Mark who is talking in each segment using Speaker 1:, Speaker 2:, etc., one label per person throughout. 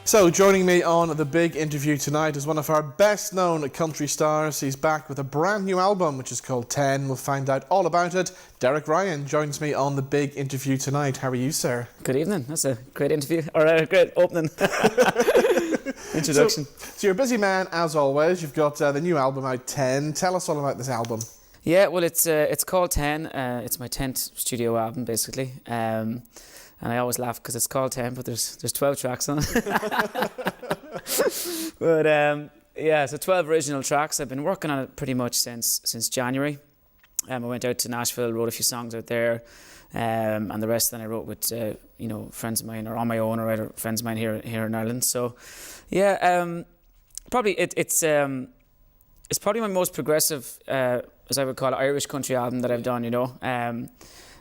Speaker 1: So, joining me on the big interview tonight is one of our best-known country stars. He's back with a brand new album, which is called 10. We'll find out all about it. Derek Ryan joins me on the big interview tonight. How are you, sir?
Speaker 2: Good evening. That's a great interview, or a great opening introduction.
Speaker 1: So you're a busy man, as always. You've got the new album out, 10. Tell us all about this album.
Speaker 2: Yeah, well, it's called 10. It's my 10th studio album, basically. And I always laugh because it's called 10, but there's 12 tracks on it. But yeah, so 12 original tracks. I've been working on it pretty much since January. I went out to Nashville, wrote a few songs out there, and the rest then I wrote with friends of mine, or on my own, or friends of mine here in Ireland. So yeah, probably it's probably my most progressive, as I would call it, Irish country album that I've done.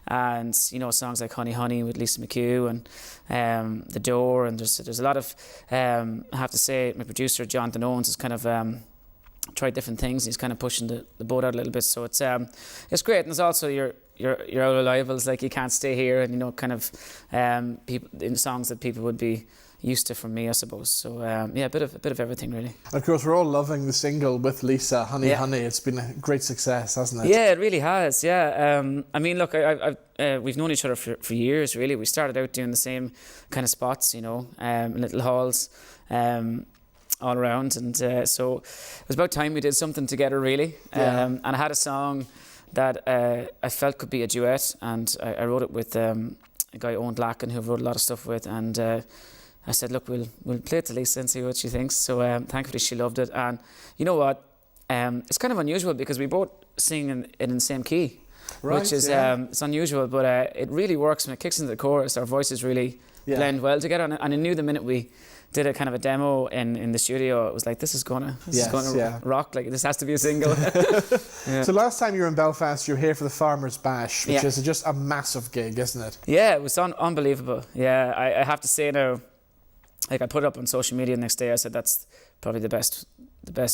Speaker 2: And songs like Honey Honey with Lisa McHugh and The Door, and there's a lot of I have to say my producer Jonathan Owens has kind of tried different things. He's kind of pushing the boat out a little bit, so it's great. And there's also your other rivals like You Can't Stay Here, and kind of people in songs that people would be used to from me, I suppose. So yeah, a bit of everything really.
Speaker 1: And of course, we're all loving the single with Lisa, Honey Honey. It's been a great success, hasn't it?
Speaker 2: Yeah, it really has. Yeah, I mean, look, we've known each other for years. Really, we started out doing the same kind of spots, in little halls, all around, and so it was about time we did something together, really. And I had a song that I felt could be a duet, and I wrote it with a guy Owen Blacken, who I wrote a lot of stuff with, and I said, look, we'll play it to Lisa and see what she thinks. So thankfully she loved it. And you know what? It's kind of unusual because we both sing it in the same key, right, which is it's unusual, but it really works when it kicks into the chorus. Our voices really blend well together. And I knew the minute we did a kind of a demo in the studio, it was like, this is gonna rock. Like, this has to be a single.
Speaker 1: So last time you were in Belfast, you were here for the Farmers Bash, which is just a massive gig, isn't it? Yeah,
Speaker 2: it was unbelievable. Yeah, I have to say now, like, I put it up on social media the next day. I said that's probably the best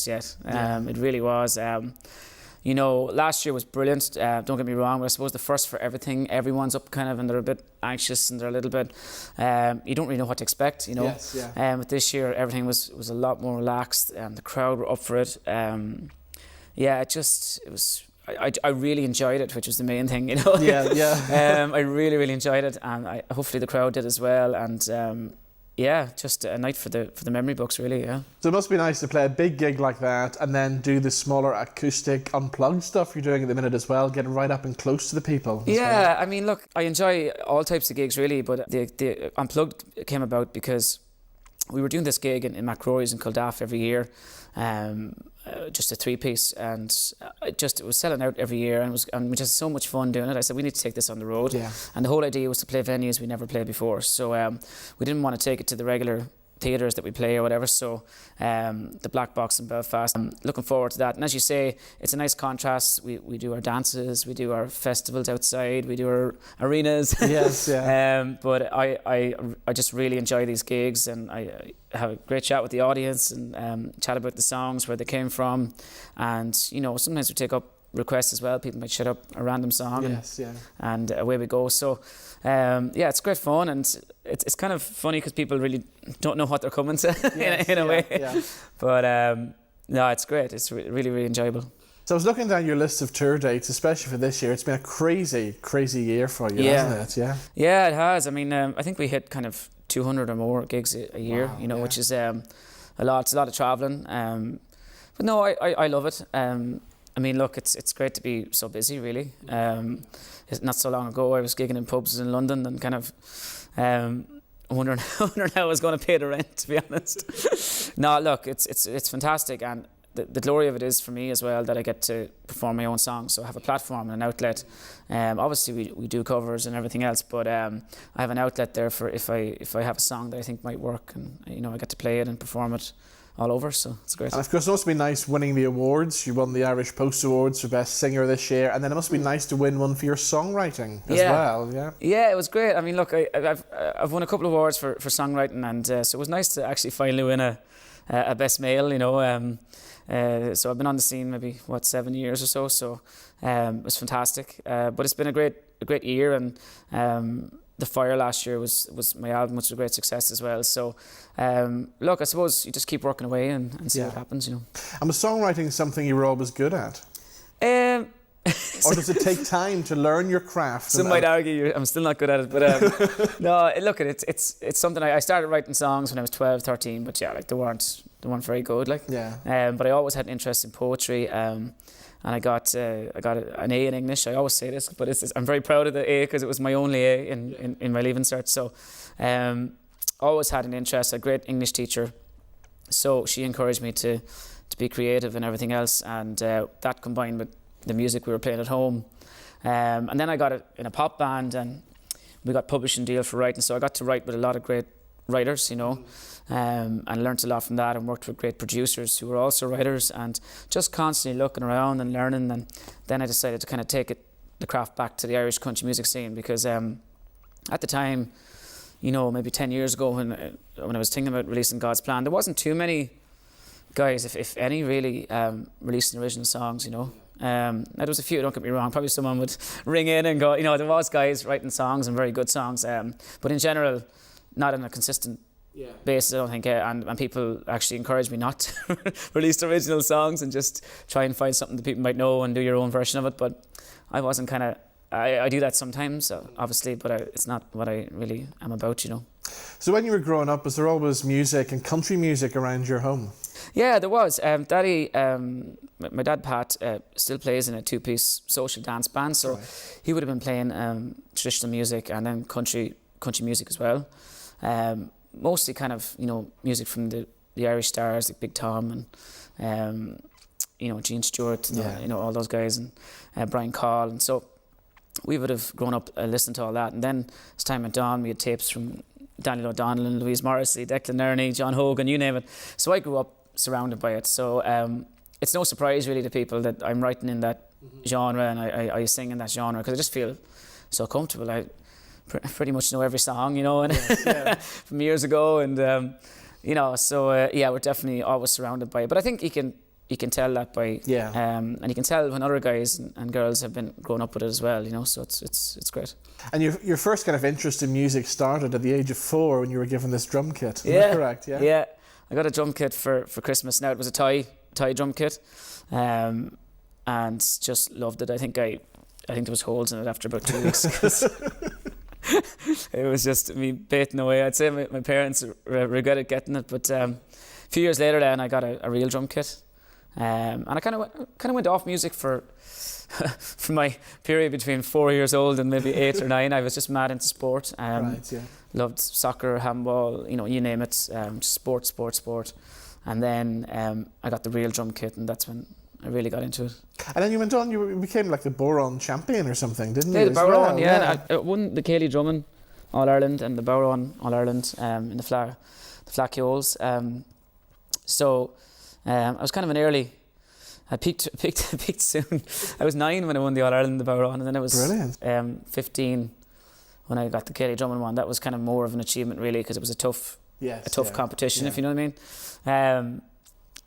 Speaker 2: yet. It really was. Last year was brilliant. Don't get me wrong, but I suppose the first for everything, everyone's up kind of, and they're a bit anxious and they're a little bit. You don't really know what to expect.
Speaker 1: Yes, yeah.
Speaker 2: But this year everything was a lot more relaxed, and the crowd were up for it. It was. I really enjoyed it, which was the main thing,
Speaker 1: Yeah.
Speaker 2: I really, really enjoyed it, and hopefully the crowd did as well. And just a night for the memory books, really. Yeah.
Speaker 1: So it must be nice to play a big gig like that and then do the smaller acoustic unplugged stuff you're doing at the minute as well, getting right up and close to the people.
Speaker 2: Yeah, I mean, look, I enjoy all types of gigs really, but the unplugged came about because we were doing this gig in McCrory's in Culdaff every year, just a 3-piece, and it was selling out every year, and we just had so much fun doing it. I said, we need to take this on the road, and the whole idea was to play venues we never played before. So we didn't want to take it to the regular theatres that we play or whatever, so the Black Box in Belfast. I'm looking forward to that, and as you say, it's a nice contrast. We do our dances, we do our festivals outside, we do our arenas.
Speaker 1: Yes, yeah.
Speaker 2: But I just really enjoy these gigs, and I have a great chat with the audience, and chat about the songs, where they came from, and sometimes we take up requests as well. People might shut up a random song, and away we go. So it's great fun, and it's kind of funny because people really don't know what they're coming to in a way. Yeah. But no, it's great. It's really, really enjoyable.
Speaker 1: So I was looking down your list of tour dates, especially for this year. It's been a crazy, crazy year for you, hasn't it?
Speaker 2: Yeah, it has. I mean, I think we hit kind of 200 or more gigs a year, which is a lot. It's a lot of travelling. But no, I love it. I mean, look, it's great to be so busy, really. Not so long ago, I was gigging in pubs in London and kind of wondering how I was going to pay the rent, to be honest. No, look, it's fantastic, and the glory of it is for me as well that I get to perform my own songs. So I have a platform and an outlet. Obviously, we do covers and everything else, but I have an outlet there for if I have a song that I think might work, and I get to play it and perform it all over, so it's great.
Speaker 1: And of course, it must be nice winning the awards. You won the Irish Post Awards for Best Singer this year, and then it must be nice to win one for your songwriting as well.
Speaker 2: Yeah, it was great. I mean, look, I've won a couple of awards for songwriting, and so it was nice to actually finally win a Best Male. So I've been on the scene maybe 7 years or so. So it was fantastic. But it's been a great year, and The Fire last year was my album, which was a great success as well. So, look, I suppose you just keep working away and see what happens, you know.
Speaker 1: And was songwriting something you were always good at? Or does it take time to learn your craft?
Speaker 2: Some might argue I'm still not good at it, but no, look, it's something I started writing songs when I was 12, 13, but yeah, like they weren't very good, like.
Speaker 1: Yeah.
Speaker 2: But I always had an interest in poetry, and I got an A in English. I always say this, but I'm very proud of the A because it was my only A in my Leaving Cert. So, always had an interest. A great English teacher, so she encouraged me to be creative and everything else, and that combined with the music we were playing at home, and then I got it in a pop band, and we got publishing deal for writing. So I got to write with a lot of great writers, you know, and learnt a lot from that, and worked with great producers who were also writers, and just constantly looking around and learning. And then I decided to kind of take the craft back to the Irish country music scene, because at the time, you know, maybe 10 years ago when I was thinking about releasing God's Plan, there wasn't too many guys, if any, really releasing original songs, you know. There was a few, don't get me wrong, probably someone would ring in and go, you know, there was guys writing songs and very good songs, but in general, not on a consistent basis, I don't think, and people actually encouraged me not to release original songs and just try and find something that people might know and do your own version of it. But I wasn't I do that sometimes, obviously, but it's not what I really am about, you know. So
Speaker 1: when you were growing up, was there always music and country music around your home?
Speaker 2: Yeah, there was. Daddy, my dad Pat, still plays in a two-piece social dance band, so he would have been playing traditional music and then country music as well. Mostly kind of, you know, music from the Irish stars like Big Tom and you know, Gene Stewart, and you know, all those guys, and Brian Call, and so we would have grown up listening to all that. And then as time went on, we had tapes from Daniel O'Donnell and Louise Morrissey, Declan Ernie, John Hogan, you name it. So I grew up surrounded by it. So it's no surprise really to people that I'm writing in that genre, and I sing in that genre, because I just feel so comfortable. I pretty much know every song, you know, and from years ago, and you know, so yeah, we're definitely always surrounded by it. But I think you can tell that by and you can tell when other guys and girls have been growing up with it as well, you know. So it's great. And
Speaker 1: your first kind of interest in music started at the age of 4 when you were given this drum kit. Is that correct?
Speaker 2: Yeah. I got a drum kit for Christmas. Now it was a Thai drum kit, and just loved it. I think there was holes in it after about 2 weeks. 'Cause it was just me baiting away. I'd say my parents regretted getting it, but a few years later, then I got a real drum kit, and I kind of went off music for my period between 4 years old and maybe 8 or 9. I was just mad into sport. Loved soccer, handball, you know, you name it. Sport. And then I got the real drum kit, and that's when I really got into it.
Speaker 1: And then you went on, you became like the Boron champion or something, didn't you?
Speaker 2: Yeah, the Boron, I won the Cayley Drummond All-Ireland and the Boron All-Ireland in the Flacchioles. So I was kind of an early... I peaked soon. I was 9 when I won the All-Ireland and the Boron, and then I was 15 when I got the Cayley Drummond one. That was kind of more of an achievement really, because it was a tough competition, if you know what I mean.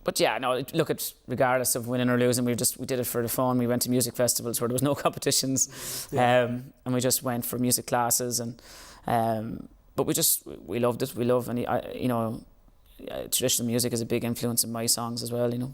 Speaker 2: But yeah, no, look, regardless of winning or losing, we did it for the fun. We went to music festivals where there was no competitions, and we just went for music classes, and but we loved it. We love, and you know, traditional music is a big influence in my songs as well, you know.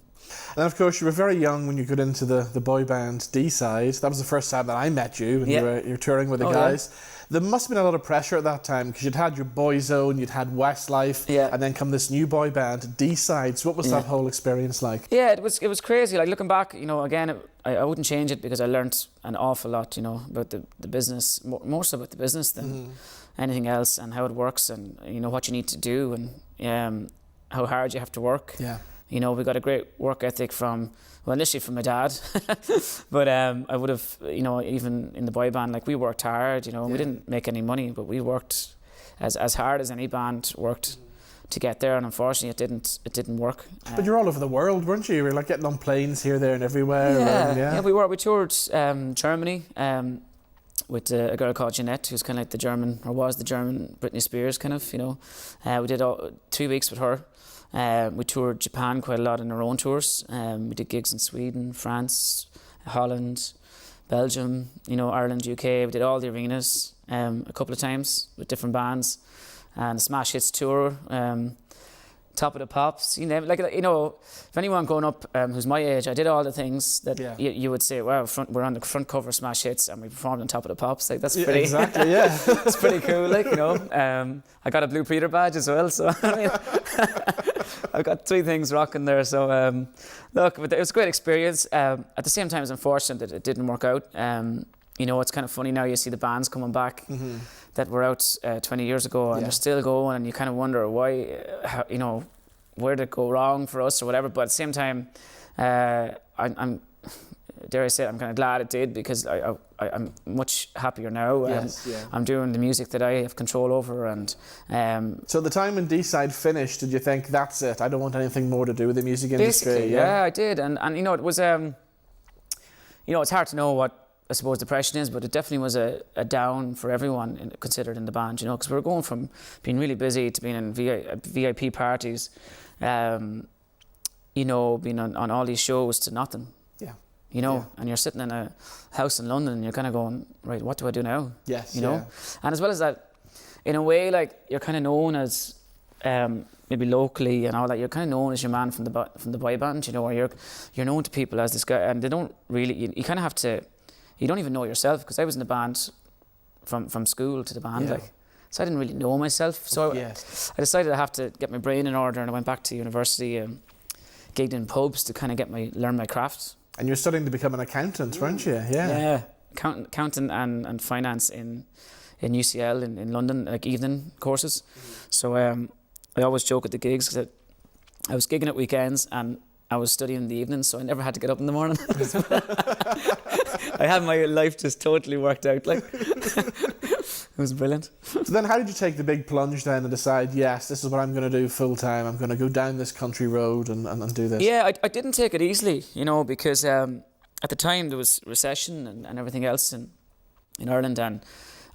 Speaker 1: And of course, you were very young when you got into the boy band D-Side. That was the first time that I met you, when you were touring with the guys. Yeah. There must have been a lot of pressure at that time, because you'd had your Boyzone, you'd had Westlife, and then come this new boy band, D-Side. So what was that whole experience like? Yeah, it was crazy. Like, looking back, you know, again, I wouldn't change it, because I learnt an awful lot, you know, about the business, more so about the business than anything else, and how it works, and, you know, what you need to do, and how hard you have to work. Yeah. You know, we got a great work ethic initially from my dad, but I would have, you know, even in the boy band, like, we worked hard, you know, we didn't make any money, but we worked as hard as any band worked to get there, and unfortunately it didn't work. But you're all over the world, weren't you? You were like getting on planes here, there and everywhere.
Speaker 2: Yeah, we were. We toured Germany with a girl called Jeanette, who's kind of like was the German Britney Spears, kind of, you know. We did 2 weeks with her. We toured Japan quite a lot on our own tours. We did gigs in Sweden, France, Holland, Belgium, you know, Ireland, UK. We did all the arenas a couple of times with different bands, and the Smash Hits tour. Top of the Pops, you know, if anyone growing up who's my age, I did all the things that you would say, wow, we're on the front cover of Smash Hits and we performed on Top of the Pops. Like, that's pretty,
Speaker 1: exactly, yeah.
Speaker 2: It's pretty cool, like, you know. I got a Blue Peter badge as well, so I mean, I've got 3 things rocking there. So look, it was a great experience. At the same time, it's unfortunate that it didn't work out. You know, it's kind of funny now, you see the bands coming back that were out 20 years ago, and they're still going, and you kind of wonder why, you know, where did it go wrong for us or whatever. But at the same time, I'm dare I say it, I'm kind of glad it did, because I'm much happier now. I'm doing the music that I have control over. And
Speaker 1: so the time when D-Side finished, did you think, that's it, I don't want anything more to do with the music industry?
Speaker 2: Basically, yeah, I did. And you know, it was, you know, it's hard to know what, I suppose, depression is, but it definitely was a down for everyone considered in the band, you know, because we were going from being really busy to being in VIP parties, you know, being on all these shows to nothing. Yeah. You know, and you're sitting in a house in London and you're kind of going, right, what do I do now? Yes. You know, and as well as that, in a way, like, you're kind of known as, maybe locally and all that, you're kind of known as your man from the boy band, you know, or you're known to people as this guy, and they don't really, you kind of have to, you don't even know yourself, because I was in the band from school to the band, like, so I didn't really know myself. So I decided I have to get my brain in order, and I went back to university and gigged in pubs to kind of learn my craft. And you're studying to become an accountant, weren't you? Yeah, accountant and finance in UCL in London, like evening courses. So I always joke at the gigs that I was gigging at weekends and I was studying in the evenings, so I never had to get up in the morning. I had my life just totally worked out. Like, it was brilliant. So then how did you take the big plunge then and decide, yes, this is what I'm going to do full time. I'm going to go down this country road and do this? Yeah, I didn't take it easily, you know, because at the time there was recession and everything else in Ireland, and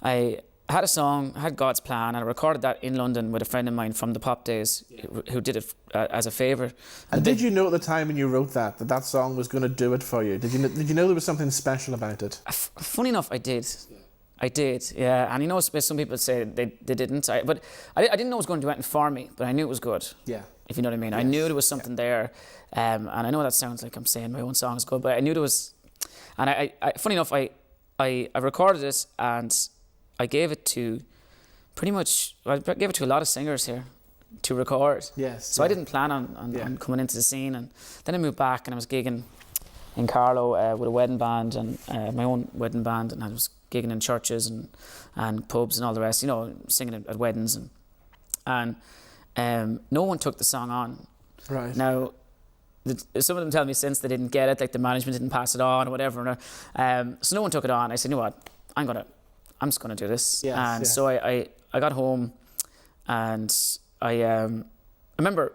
Speaker 2: I had a song, I had God's Plan, and I recorded that in London with a friend of mine from the Pop days who did it as a favour. And did you know at the time when you wrote that song was going to do it for you? Did you know there was something special about it? Funny enough, I did. I did, yeah. And you know, some people say they didn't. But I didn't know it was going to do anything for me, but I knew it was good. Yeah. If you know what I mean. Yes. I knew there was something there. And I know that sounds like I'm saying my own song is good, but I knew there was... And I funny enough, I recorded it and I gave it to I gave it to a lot of singers here to record. Yes. So I didn't plan on coming into the scene, and then I moved back and I was gigging in Carlow with a wedding band and my own wedding band, and I was gigging in churches and pubs and all the rest, you know, singing at weddings, and no one took the song on. Right. Now, some of them tell me since they didn't get it, like the management didn't pass it on or whatever. So no one took it on. I said, you know what, I'm just gonna do this. Yes, and so I got home, and I remember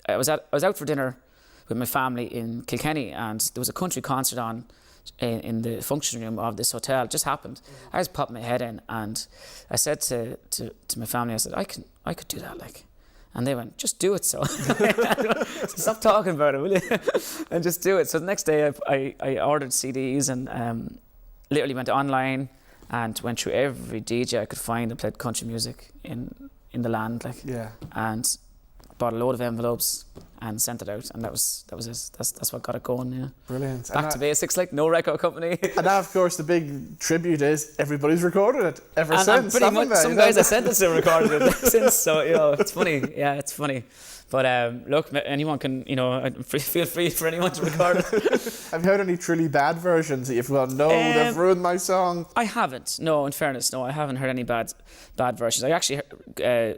Speaker 2: I was out for dinner with my family in Kilkenny, and there was a country concert on in the function room of this hotel. It just happened. I just popped my head in, and I said to my family, I said, I could do that, like. And they went, just do it, so. Stop talking about it, will you? And just do it. So the next day I ordered CDs and literally went online and went through every DJ I could find and played country music in the land, like. Yeah. And bought a load of envelopes and sent it out, and that was it. That's what got it going. Yeah. Brilliant. Back to basics, like, no record company. And now, of course, the big tribute is everybody's recorded it ever since. And pretty much some guys I sent it to recorded it since. So, you know, it's funny. Yeah, it's funny. But look, anyone can, you know, feel free for anyone to record it. Have you heard any truly bad versions that you've gone, no, they've ruined my song? I haven't. No, in fairness, no, I haven't heard any bad versions. I actually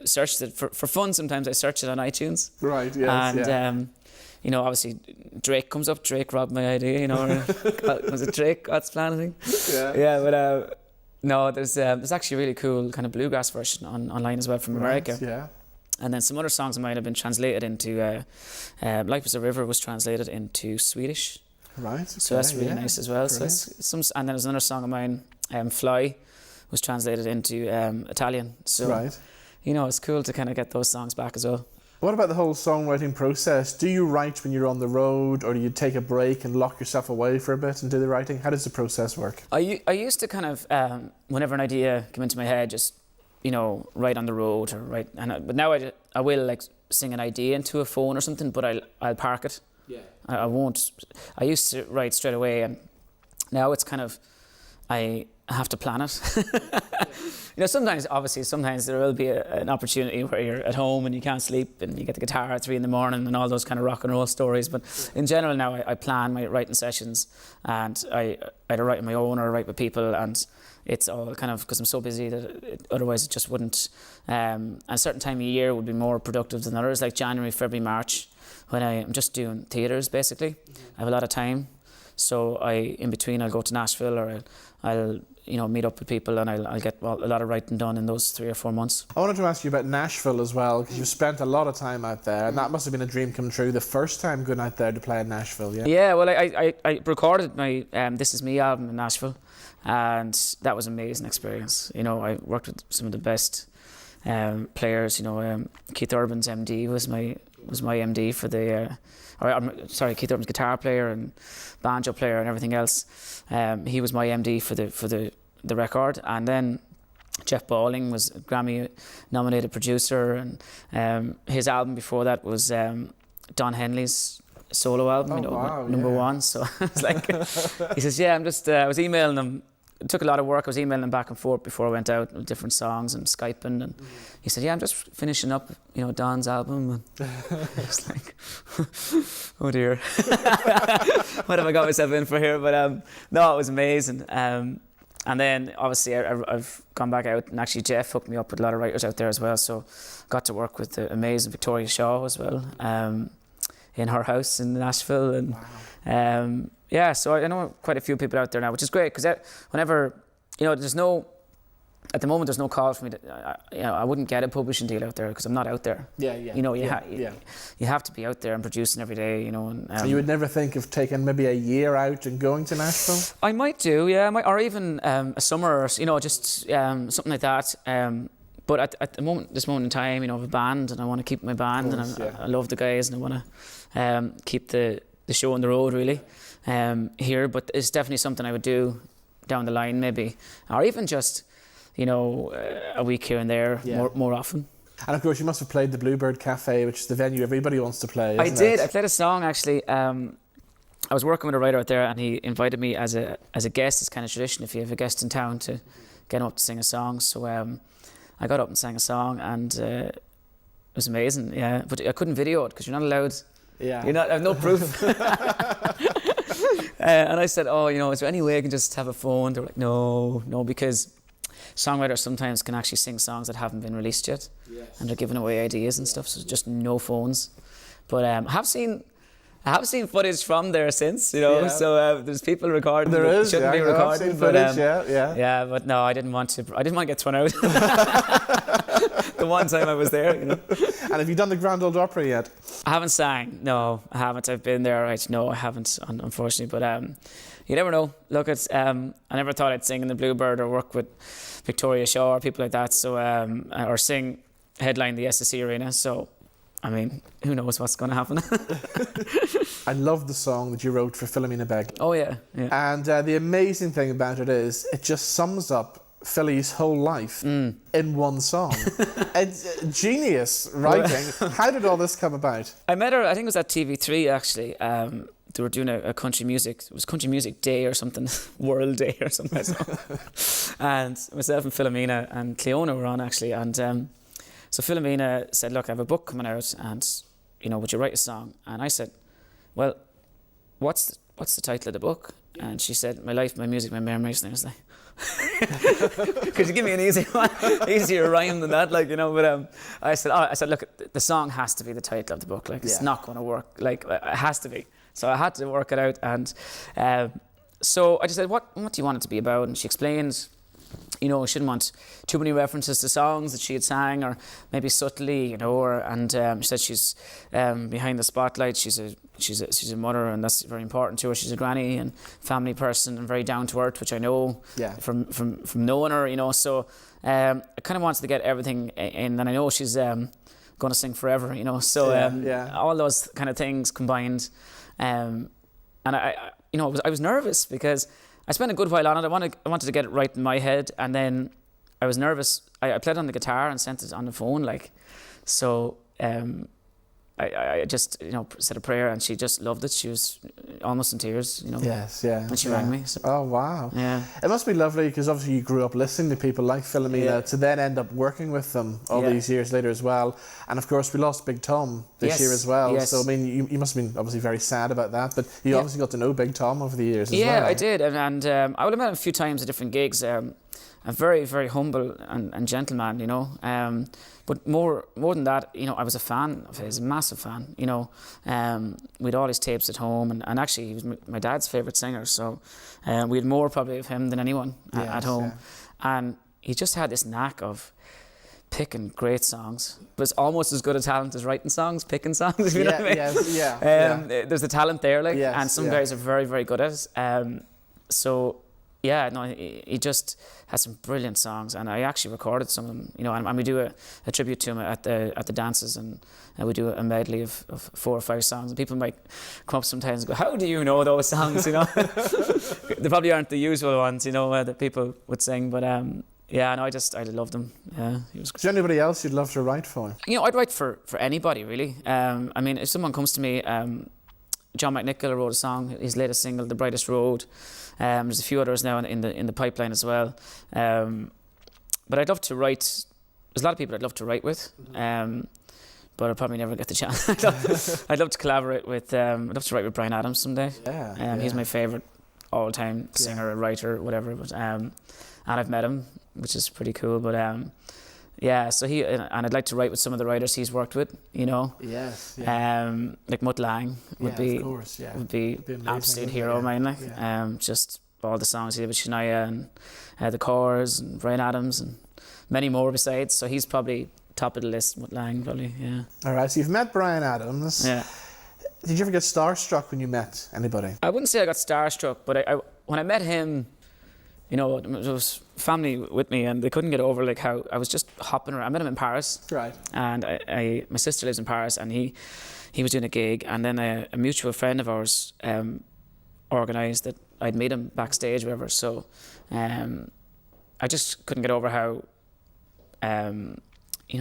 Speaker 2: searched it for fun. Sometimes I search it on iTunes. Right. Yes. And you know, obviously Drake comes up. Drake robbed my idea. You know, was it Drake? God's Plan, I think. Yeah. Yeah, but no, there's actually a really cool kind of bluegrass version online as well from America. Yeah. And then some other songs of mine have been translated into, Life is a River was translated into Swedish. Right. Okay, so that's really nice as well. Brilliant. So and then there's another song of mine, Fly, was translated into Italian. So, right. You know, it's cool to kind of get those songs back as well.
Speaker 1: What about the whole songwriting process? Do you write when you're on the road, or do you take a break and lock yourself away for a bit and do the writing? How does the process work?
Speaker 2: I used to kind of, whenever an idea came into my head, just, write on the road or write. But now I will like sing an idea into a phone or something, but I'll park it.
Speaker 1: Yeah.
Speaker 2: I won't. I used to write straight away, and now it's kind of, I have to plan it. Sometimes there will be an opportunity where you're at home and you can't sleep and you get the guitar at 3 a.m. and all those kind of rock and roll stories. But in general now I plan my writing sessions, and I either write on my own or write with people, and it's all kind of because I'm so busy that otherwise it just wouldn't. And a certain time of year would be more productive than others, like January, February, March, when I'm just doing theatres basically. I have a lot of time. So in between I'll go to Nashville, or I'll meet up with people, and I'll get a lot of writing done in those 3 or 4 months.
Speaker 1: I wanted to ask you about Nashville as well, because you've spent a lot of time out there, and that must have been a dream come true the first time going out there to play in Nashville, yeah?
Speaker 2: Yeah, well, I recorded my This Is Me album in Nashville, and that was an amazing experience. I worked with some of the best players. Keith Urban's MD was my MD for the... Keith Urban's guitar player and banjo player and everything else. He was my MD for the record, and then Jeff Balling was a Grammy-nominated producer, and his album before that was Don Henley's solo album, number one. So it's like he says, "Yeah, I'm just." I was emailing him. It took a lot of work. I was emailing him back and forth before I went out with different songs and Skyping, and he said, "Yeah, I'm just finishing up, Don's album." And I was like, "Oh dear, what have I got myself in for here?" But no, it was amazing. And then obviously I've gone back out, and actually Jeff hooked me up with a lot of writers out there as well. So got to work with the amazing Victoria Shaw as well, in her house in Nashville, and. Wow. Yeah, so I know quite a few people out there now, which is great, because whenever, at the moment there's no call for me to, I wouldn't get a publishing deal out there because I'm not out there.
Speaker 1: Yeah.
Speaker 2: You have to be out there and producing every day, And,
Speaker 1: so you would never think of taking maybe a year out and going to Nashville?
Speaker 2: I might do, yeah, or even a summer, or, just something like that. But at this moment in time, I have a band, and I want to keep my band, and I love the guys, and I want to keep the show on the road, really. Here, but it's definitely something I would do down the line, maybe, or even just a week here and there, more often.
Speaker 1: And of course you must have played the Bluebird Cafe, which is the venue everybody wants to play, isn't
Speaker 2: I did.
Speaker 1: it?
Speaker 2: I played a song actually. I was working with a writer out there, and he invited me as a guest. It's kind of tradition if you have a guest in town to get him up to sing a song. So I got up and sang a song, and it was amazing. Yeah, but I couldn't video it because you're not allowed.
Speaker 1: Yeah,
Speaker 2: I have no proof. And I said, is there any way I can just have a phone? They were like, no, because songwriters sometimes can actually sing songs that haven't been released yet. Yes. And they're giving away ideas and stuff, so just no phones. But I have seen footage from there since, so there's people recording.
Speaker 1: There is,
Speaker 2: shouldn't be recording.
Speaker 1: I've seen footage,
Speaker 2: Yeah, but no, I didn't want to get thrown out. The one time I was there,
Speaker 1: And have you done the Grand Ole Opry yet?
Speaker 2: I haven't sang. No, I haven't. I've been there, right? No, I haven't, unfortunately. But you never know. Look, I never thought I'd sing in the Bluebird or work with Victoria Shaw or people like that. So or headline the SSE Arena. So, I mean, who knows what's going to happen?
Speaker 1: I love the song that you wrote for Philomena Begley.
Speaker 2: Oh yeah.
Speaker 1: And the amazing thing about it is it just sums up Philly's whole life in one song. It's genius writing. How did all this come about?
Speaker 2: I met her, I think it was at TV3 actually. They were doing a country music, it was Country Music Day or something, World Day or something. And myself and Philomena and Cleona were on actually. And so Philomena said, look, I have a book coming out, and, would you write a song? And I said, well, what's the title of the book? And she said, My Life, My Music, My Memories. And I was like, could you give me an easier rhyme than that? But I said, look, the song has to be the title of the book. It's not going to work. It has to be. So I had to work it out, and so I just said, what do you want it to be about? And she explained, I shouldn't want too many references to songs that she had sang, or maybe subtly, and she said she's behind the spotlight. She's a mother, and that's very important to her. She's a granny and family person, and very down to earth, which I know from knowing her. So I kind of wanted to get everything in, and I know she's going to sing forever, you know. So all those kind of things combined, and I was nervous because I spent a good while on it. I wanted to get it right in my head, and then I was nervous. I played on the guitar and sent it on the phone, like, so. I just, said a prayer, and she just loved it. She was almost in tears,
Speaker 1: Yes, yeah.
Speaker 2: when she rang me. So.
Speaker 1: Oh, wow.
Speaker 2: Yeah.
Speaker 1: It must be lovely because obviously you grew up listening to people like Philomena to then end up working with them all these years later as well. And of course, we lost Big Tom this year as well.
Speaker 2: Yes.
Speaker 1: So, I mean, you must have been obviously very sad about that, but you obviously got to know Big Tom over the years as well.
Speaker 2: Yeah, I did. And I would have met him a few times at different gigs. A very, very humble and gentle man, but more than that, I was a fan of his, a massive fan, we had all his tapes at home, and actually he was my dad's favourite singer, so we had more probably of him than anyone at home. Yeah. And he just had this knack of picking great songs, but it's almost as good a talent as writing songs, picking songs, if you know what I mean? There's the talent there, and some guys are very, very good at it. He just has some brilliant songs, and I actually recorded some of them, and we do a tribute to him at the dances, and we do a medley of 4 or 5 songs, and people might come up sometimes and go, "How do you know those songs?" They probably aren't the usual ones, that people would sing, but I loved them. Yeah, he was.
Speaker 1: Is there anybody else you'd love to write for?
Speaker 2: I'd write for anybody really. If someone comes to me. John McNichol wrote a song, his latest single, "The Brightest Road." There's a few others now in the pipeline as well. But I'd love to write. There's a lot of people I'd love to write with, but I'll probably never get the chance. I'd love to collaborate with. I'd love to write with Bryan Adams someday. He's my favourite all-time singer, writer, whatever. But and I've met him, which is pretty cool. But so and I'd like to write with some of the writers he's worked with,
Speaker 1: Yes.
Speaker 2: Like Mutt Lang would be
Speaker 1: amazing,
Speaker 2: absolute hero of mine, just all the songs he did with Shania and the Cores and Bryan Adams and many more besides. So he's probably top of the list, Mutt Lang, probably, yeah. All
Speaker 1: right, so you've met Bryan Adams.
Speaker 2: Yeah.
Speaker 1: Did you ever get starstruck when you met anybody?
Speaker 2: I wouldn't say I got starstruck, but I when I met him, there was family with me, and they couldn't get over how I was just hopping around. I met him in Paris,
Speaker 1: right?
Speaker 2: And my sister lives in Paris, and he was doing a gig, and then a mutual friend of ours organised that I'd meet him backstage, or whatever. So I just couldn't get over how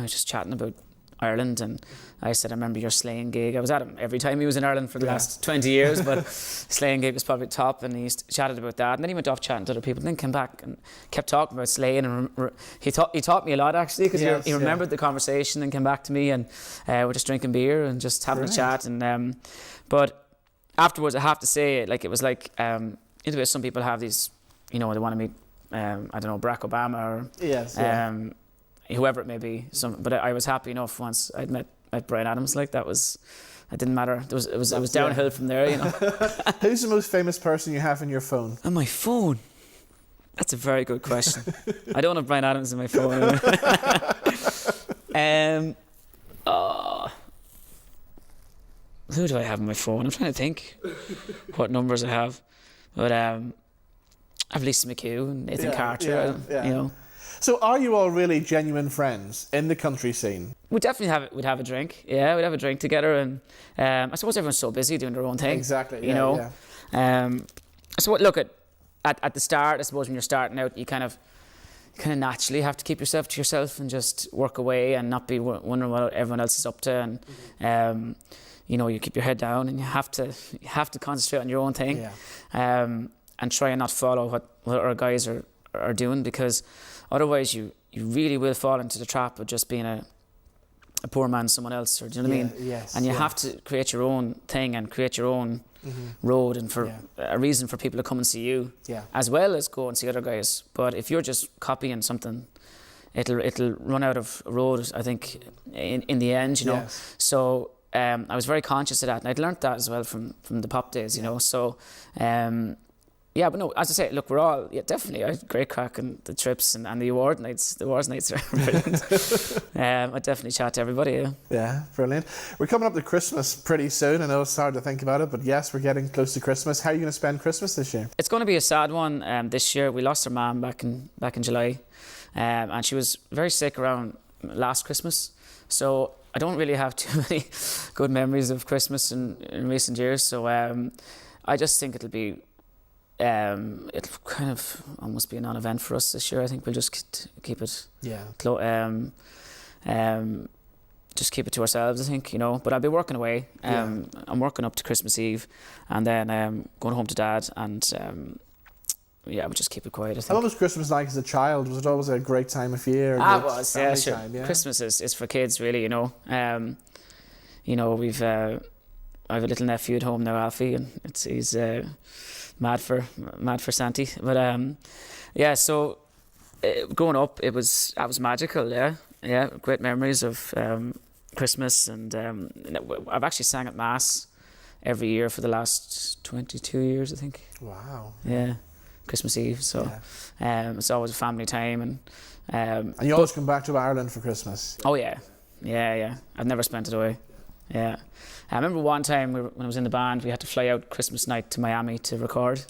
Speaker 2: just chatting about Ireland, and I said, "I remember your Slaying gig." I was at him every time he was in Ireland for the last 20 years, but Slaying gig was probably top, and he chatted about that, and then he went off chatting to other people, and then came back and kept talking about Slaying, and he taught me a lot actually, because he remembered the conversation and came back to me, and we're just drinking beer and just having a chat, and but afterwards I have to say, it was like some people have these, they want to meet Barack Obama or whoever it may be. But I was happy enough once I'd met Bryan Adams. It didn't matter. It was downhill from there.
Speaker 1: Who's the most famous person you have in your phone?
Speaker 2: On my phone? That's a very good question. I don't have Bryan Adams in my phone. Who do I have on my phone? I'm trying to think what numbers I have. But I have Lisa McHugh and Nathan Carter.
Speaker 1: So are you all really genuine friends in the country scene?
Speaker 2: We definitely would have a drink. Yeah, we'd have a drink together, and I suppose everyone's so busy doing their own thing.
Speaker 1: Exactly.
Speaker 2: So look at the start, I suppose when you're starting out, you kind of naturally have to keep yourself to yourself and just work away and not be wondering what everyone else is up to, and you keep your head down, and you have to concentrate on your own thing, and try and not follow what our guys are doing, because otherwise you really will fall into the trap of just being a poor man, someone else, or do you know what I mean?
Speaker 1: Yes,
Speaker 2: and you have to create your own thing and create your own road, and for a reason for people to come and see you, as well as go and see other guys. But if you're just copying something, it'll run out of road, I think, in the end,
Speaker 1: Yes.
Speaker 2: So I was very conscious of that, and I'd learnt that as well from the pop days, So but no, as I say, look, we're all, definitely, I had great crack on the trips and the award nights. The awards nights are brilliant. I definitely chat to everybody,
Speaker 1: Yeah, brilliant. We're coming up to Christmas pretty soon. I know it's hard to think about it, but yes, we're getting close to Christmas. How are you going to spend Christmas this year?
Speaker 2: It's going to be a sad one this year. We lost our mum back in July, and she was very sick around last Christmas. So I don't really have too many good memories of Christmas in recent years. So I just think it'll kind of almost be a non-event for us this year. I think we'll just keep it just keep it to ourselves, I think, But I'll be working away. I'm working up to Christmas Eve, and then going home to Dad, and we'll just keep it quiet, I think.
Speaker 1: What was Christmas like as a child? Was it always a great time of year?
Speaker 2: It was, yeah, sure. Yeah. Christmas is for kids, really, we've I have a little nephew at home now, Alfie, and he's mad for Santi. But so growing up, that was magical. Yeah, great memories of Christmas, and I've actually sang at Mass every year for the last 22 years, I think.
Speaker 1: Wow.
Speaker 2: Yeah, Christmas Eve. So it's always a family time,
Speaker 1: and you always come back to Ireland for Christmas.
Speaker 2: Oh yeah. I've never spent it away. Yeah, I remember one time when I was in the band, we had to fly out Christmas night to Miami to record.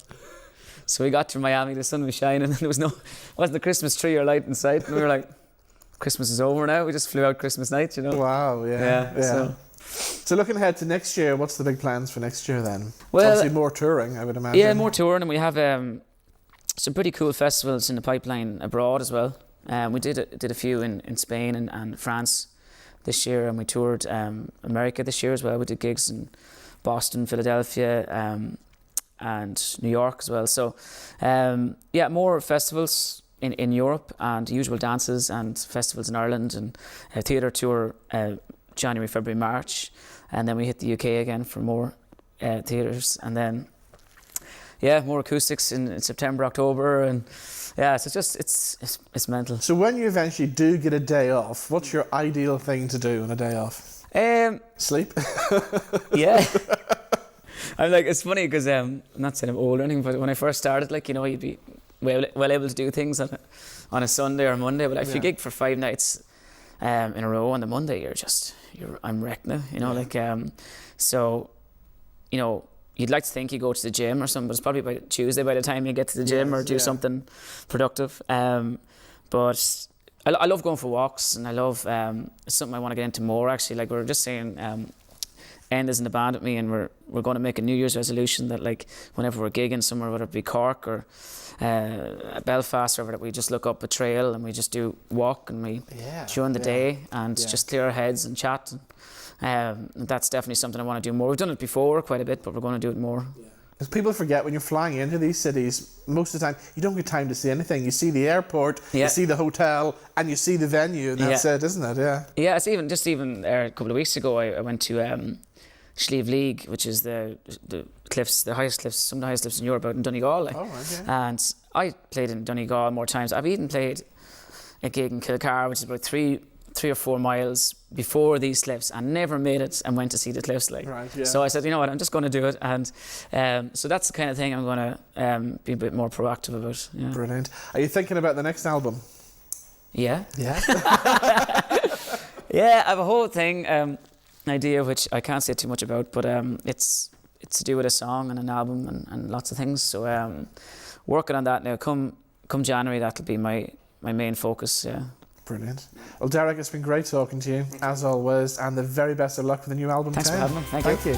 Speaker 2: So we got to Miami, the sun was shining, and there wasn't a Christmas tree or light in sight, and we were like, Christmas is over now. We just flew out Christmas night,
Speaker 1: Wow, yeah. So looking ahead to next year, what's the big plans for next year then?
Speaker 2: Well,
Speaker 1: obviously more touring, I would imagine.
Speaker 2: Yeah, more touring, and we have some pretty cool festivals in the pipeline abroad as well. We did a few in Spain and France this year, and we toured America this year as well. We did gigs in Boston, Philadelphia, and New York as well. So more festivals in Europe, and usual dances and festivals in Ireland, and a theatre tour January, February, March, and then we hit the UK again for more theatres, and then more acoustics in September, October, and so it's mental.
Speaker 1: So when you eventually do get a day off, what's your ideal thing to do on a day off?
Speaker 2: Sleep. Yeah. I'm like, it's funny because I'm not saying I'm old or anything, but when I first started, you'd be well able to do things on a Sunday or Monday, but if you gig for 5 nights in a row on the Monday, I'm wrecked now, so you'd like to think you go to the gym or something, but it's probably by Tuesday by the time you get to the gym or do something productive. But I love going for walks, and I love it's something I want to get into more, actually. Like we were just saying, End is in the band with me, and we're going to make a New Year's resolution that whenever we're gigging somewhere, whether it be Cork or Belfast or whatever, we just look up a trail and we just do walk, and we during the day and just clear our heads and chat. That's definitely something I want to do more. We've done it before quite a bit, but we're going to do it more.
Speaker 1: Because people forget when you're flying into these cities, most of the time you don't get time to see anything. You see the airport, you see the hotel, and you see the venue, and that's it, isn't it? Yeah.
Speaker 2: It's even a couple of weeks ago, I went to Slieve League, which is the cliffs, the highest cliffs, some of the highest cliffs in Europe, out in Donegal. And I played in Donegal more times. I've even played a gig in Kilcar, which is about 3 or 4 miles before these cliffs, and never made it and went to see the cliffs. So I said, you know what, I'm just going to do it, and so that's the kind of thing I'm going to be a bit more proactive about. Yeah.
Speaker 1: Brilliant. Are you thinking about the next album?
Speaker 2: Yeah.
Speaker 1: Yeah.
Speaker 2: I have a whole thing, idea which I can't say too much about, but it's to do with a song and an album and lots of things. So working on that now. Come January, that'll be my main focus. Yeah.
Speaker 1: Brilliant. Well, Derek, it's been great talking to you, as always, and the very best of luck with the new album.
Speaker 2: Thanks for having me. Thank you.